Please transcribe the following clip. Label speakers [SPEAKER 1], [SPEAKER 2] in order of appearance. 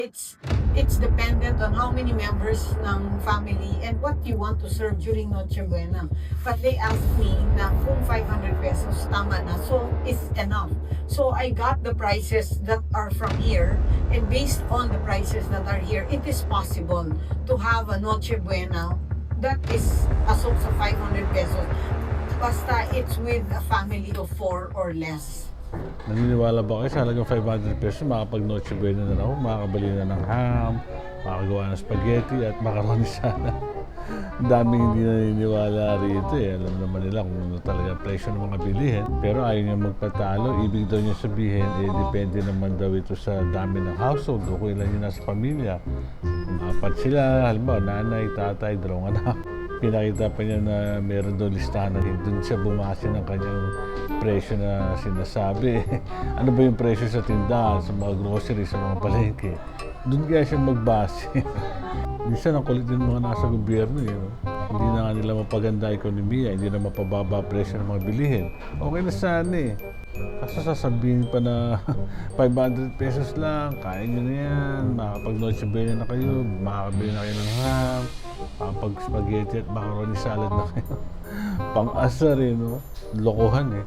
[SPEAKER 1] It's it's dependent on how many members ng family and what you want to serve during Noche Buena. But they asked me na kung 500 pesos tama na, so it's enough. So I got the prices that are from here, and based on the prices that are here, it is possible to have a Noche Buena that is asok sa 500 pesos. Basta it's with a family of 4 or less.
[SPEAKER 2] Naniniwala ba kayo sa halagang 500 pesos makapag Noche Buena na ako, makakabili na ng ham, makakagawa ng spaghetti at macaroni sana. Ang daming hindi naniniwala rito eh. Alam naman nila kung ano talaga presyo ng mga bilihin. Pero ayaw niya magpatalo. Ibig daw niya sabihin, depende naman daw ito sa dami ng household o kung ilan yung nasa pamilya. Kung apat sila, halimbawa nanay, tatay, dalawang anak. Pinakita pa niya na meron doon listahan na doon siya bumase ng kanyang presyo na sinasabi. Ano ba yung presyo sa tindahan, sa mga grocery, sa mga palengke? Doon kaya siya magbase. Minsan ang kulit din mga nasa gobyerno eh. Hindi na nga nila mapaganda ekonomiya, hindi na mapababa presyo ng mga bilihin. Okay na sana eh. Kaso sasabihin pa na 500 pesos lang, kaya nyo na yan, makapag Noche Buena na kayo, makakabili na kayo ng ham, makapag spaghetti at macaroni salad na kayo. Pang-asar eh, no? Lokohan eh.